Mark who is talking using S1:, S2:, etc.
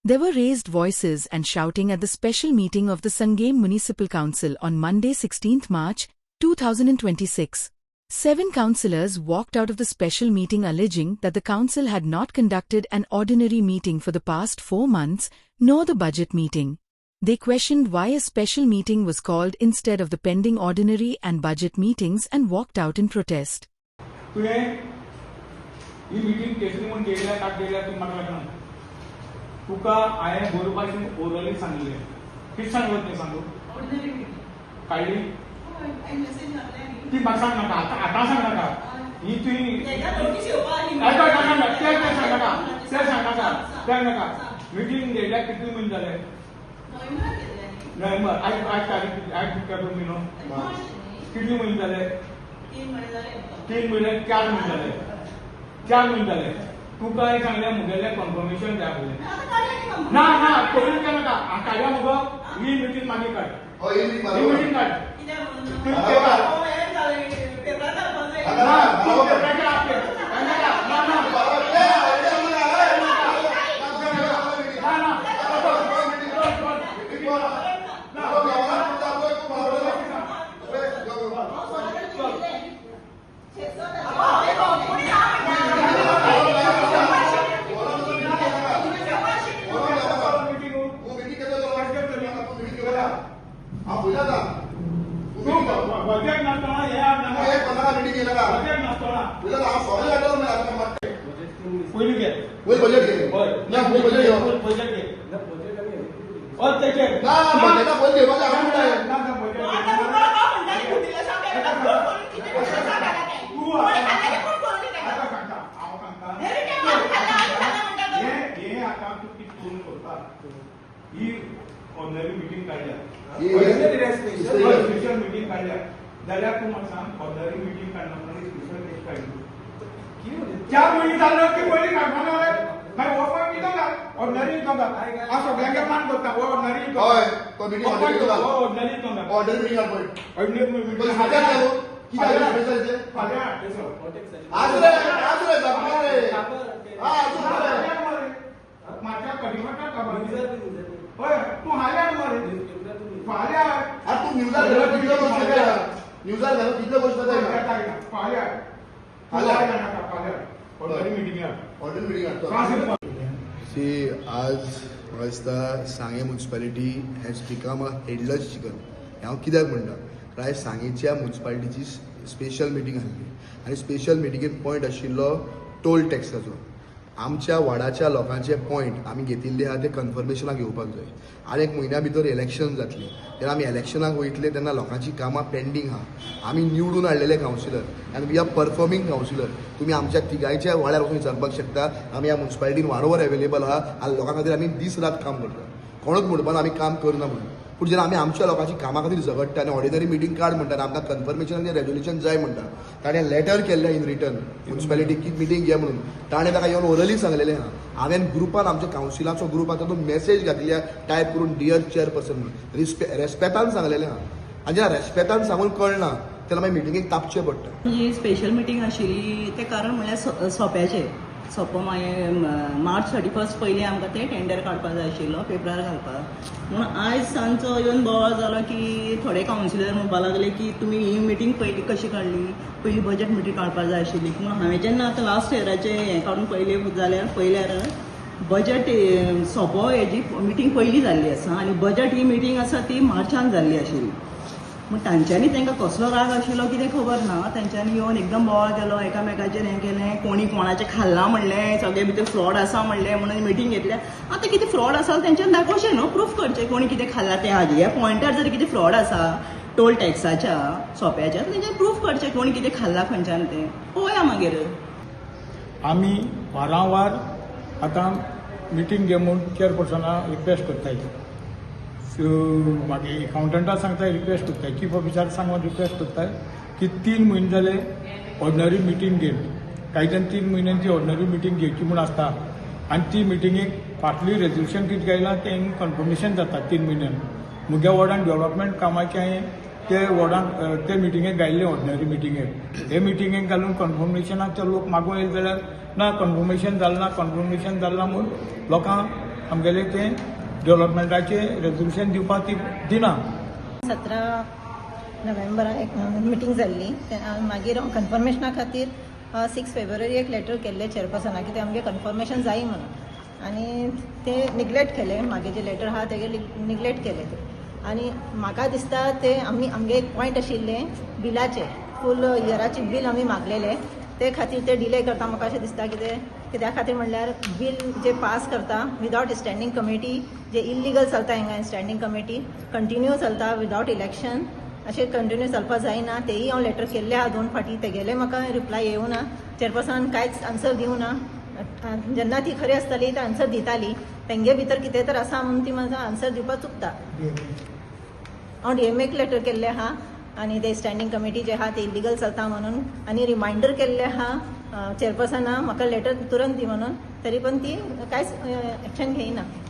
S1: There were raised voices and shouting at the special meeting of the Sangam Municipal Council on Monday 16th March, 2026. 7 councillors walked out of the special meeting alleging that the council had not conducted an ordinary meeting for the past 4 months, nor the budget meeting. They questioned why a special meeting was called instead of the pending ordinary and budget meetings and walked out in protest.
S2: तुका हांवें बरोवपाचें orally सांगलें कितें सांगलें तें सांगू काडली ती म्हाका सांग नाका आतां सांग नाका ही तुवें सांग नाका मिटींग घेयल्यार कितले म्हयने जाले नोव्हेंबर आयज तारीख आयज पेपर म्हयनो कितले म्हयने जाले 3 म्हयने 4 म्हयने जाले 4 म्हयने जाले तुका सांगल्या मुगेलें कन्फर्मेशन जाय आसलें ना ना पयलीं काय नाका काडया मुगो ही मिटींग मागीर काड ही मिटींग काड बजेट नसताना हे मीटिंग केलं का बजेट नसताना पयलीं घे बजेट घे ना बजेट घे बजेट घे और त्याचे ना बजेटा पयलीं घेवपाचें हांव म्हणटाय ना ना बजेट हे आतां तूं कितें करून करता ही ऑर्डिनरी मिटींग काडल्या स्पेशल मिटींग काडल्या जाल्यार तूं म्हाका सांग ऑर्डिनरी मिटींग काडना म्हणून स्पेशल टेस्ट काडली 4 म्हयने जाले की पयलीं काडपाना रे मागीर ओपन कितें घाल ऑर्डिनरी हितून घाल हांव सगळ्यांक मान करता हो ऑर्डिनरी हय तो मिटींग ऑर्डिनरी घाल ऑर्डिनरी हितून घाल ऑर्डिनरी मिटींग घाल पळय ऑर्डिनरी मिटींग हाजार घालू कितें स्पेशलचे फाल्यां आज रे जापना रे आज म्हाज्या कडिमाटा खबर हय तूं हाल्यार मरे फाल्यां तूं न्यूजार घालो कितलो गोश्ट जाता न्यूजार घालो कितलो गोश्ट जाता फाल्यां ऑर्डिनरी मिटींग
S3: See, आज म्हाका दिसता सांगे municipality has become a headless chicken हांव कित्याक म्हणटा कारण सांगेच्या म्युनिसिपालिटीची स्पेशल मिटींग आसली आनी स्पेशल मिटींगेत पॉयंट आशिल्लो टोल टॅक्साचो आमच्या वाडाच्या लोकांचे पॉयंट आमी घेतिल्ले आहा ते कन्फर्मेशनाक घेवपाक जाय आनी 1 म्हयन्या भितर इलेक्शन जातली तेन्ना आमी इलेक्शनाक वयतले तेन्ना लोकांची कामां पेंडींग आहा आमी निवडून हाडलेले कावन्सिलर आनी वी आर परफॉर्मिंग कावन्सिलर तुमी आमच्या तिगायच्या वाड्यार वचून विचारपाक शकता आमी ह्या म्युनिसिपालिटीन वारंवार अवेलेबल आहा आनी लोकां खातीर आमी दीस रात काम करता कोणूच म्हणपाना आमी काम करना म्हणून पूण जेन्ना आमी आमच्या लोकांची कामां खातीर झगडटा आनी ऑर्डिनरी मिटींग काड म्हणटा आमकां कन्फर्मेशन आनी रेजोल्युशन जाय म्हणटा ताणें लेटर केल्लें इन रिटर्न म्युनिसिपालिटी मिटींग घे म्हणून ताणें ताका येवन ओरली सांगलेलें आहा हांवें ग्रुपान आमच्या कावन्सिलाचो ग्रुप आसा तो मेसेज घातली टायप करून डियर चेअरपर्सन रेस्पेक्टान सांगलेलें आहा आनी जेन्ना रेस्पेक्टान सांगून कळना तेन्ना मागीर मिटींगेक तापचें पडटा
S4: ही स्पेशल मिटींग आशिल्ली तें कारण म्हणल्यार सोंप्याचें सोंपो मागीर मार्च 31 पयलीं आमकां तें टेंडर काडपाक जाय आशिल्लो पेपरार घालपाक म्हूण आयज सांजचो येवन बोवाळ जालो की थोडे कावन्सिलर म्हणपाक लागले की तुमी ही मिटींग पयलीं कशी काडली पयलीं बजेट मिटींग काडपाक जाय आशिल्ली पूण हांवें जेन्ना आतां लास्ट इयराचें हें काडून पयलें जाल्यार पयल्यार बजेट सोंपो हेजी मिटींग पयलीं जाल्ली आसा आनी बजेट ही मिटींग आसा ती मार्चान जाल्ली आशिल्ली मग तांच्यांनी तांकां कसलो राग आशिल्लो कितें खबर ना तांच्यांनी येवन एकदम बोवाळ केलो एकामेकाचेर हें केलें कोणी कोणाचें खाल्लां म्हणलें सगळे भितर फ्रॉड आसा म्हणलें म्हणून मिटींग घेतल्या आतां कितें फ्रॉड आसा तेंच्यांनी दाखोवचें न्हू प्रूफ करचें कोणी कितें खाल्लां तें हाजे ह्या पॉयंटार जर कितें फ्रॉड आसा टोल टॅक्साच्या सोंप्याच्या तेंच्यांनी प्रूफ करचें कोणी कितें खाल्लां खंयच्यान तें पळोवया मागीर
S2: आमी वारंवार आतां मिटींग घे म्हूण चेअरपर्सनाक रिक्वेस्ट करताय मागीर अकाउंटंटाक सांगताय रिक्वेस्ट करताय चीफ ऑफिसराक सांगून रिक्वेस्ट करताय की 3 म्हयने जाले ऑर्डिनरी मिटींग घेवन कांय जाण 3 म्हयन्यांची ऑर्डिनरी मिटींग घेवची म्हूण आसता आनी ती मिटींगेक फाटली रेजोल्युशन कितें गायलां तें कन्फर्मेशन जाता 3 म्हयन्यान म्हज्या वॉर्डान डेव्हलपमेंट कामाचें ते वॉर्डान ते मिटींगेक गायल्लें ऑर्डिनरी मिटींगेक हे मिटींगेक घालून कन्फर्मेशनाक ते लोक मागून येले जाल्यार ना कन्फर्मेशन जालें ना कन्फर्मेशन जालें ना म्हूण लोकांक आमगेले ते डेव्हलपमेंटाचे रेजोल्युशन दिवपाक ती दिना.
S5: 17 नोव्हेंबराक एक मिटींग जाल्ली. मागीर कन्फर्मेशना खातीर 6 फेब्रुवारी एक लेटर केल्ले चेअरपर्सनाक की ते आमगे कन्फर्मेशन जाय म्हणून, आनी ते निग्लेक्ट केले. मागे जे लेटर आहा तेगे निग्लेक्ट केले ते. आनी म्हाका दिसता ते आमगे एक पॉयंट आशिल्ले बिलाचे, फूल इयराचे बील आमी मागलेले, ते खातीर ते डिले करता. म्हाका अशें दिसता कित्या खातीर म्हणल्यार बील जे पास करता विदावट स्टँडींग कमिटी, जे इल्लिगल चलता हिंगा स्टँडींग कमिटी कंटिन्यू चलता विदावट इलेक्शन, अशें कंटिन्यू चलपा जायना. तेही हांव लेटर केल्ले आहा 2 फाटी, तेगेले म्हाका रिप्लाय येवना. चेअरपर्सनान कांयच आन्सर दिवना. जेन्ना ती खरी आसताली ती आन्सर दिताली, तेंगे भितर कितें तर आसा म्हणून ती म्हाका आन्सर दिवपाक चुकता. हांव DMAक लेटर केल्ले आहा आनी ते स्टँडींग कमिटी जे आहा ते इलिगल चलता म्हणून, आनी रिमांयडर केल्ले आहा चेअरपर्सना म्हाका लेटर तुरंत दी म्हणून, तरी पण ती कांयच एक्शन घेयना.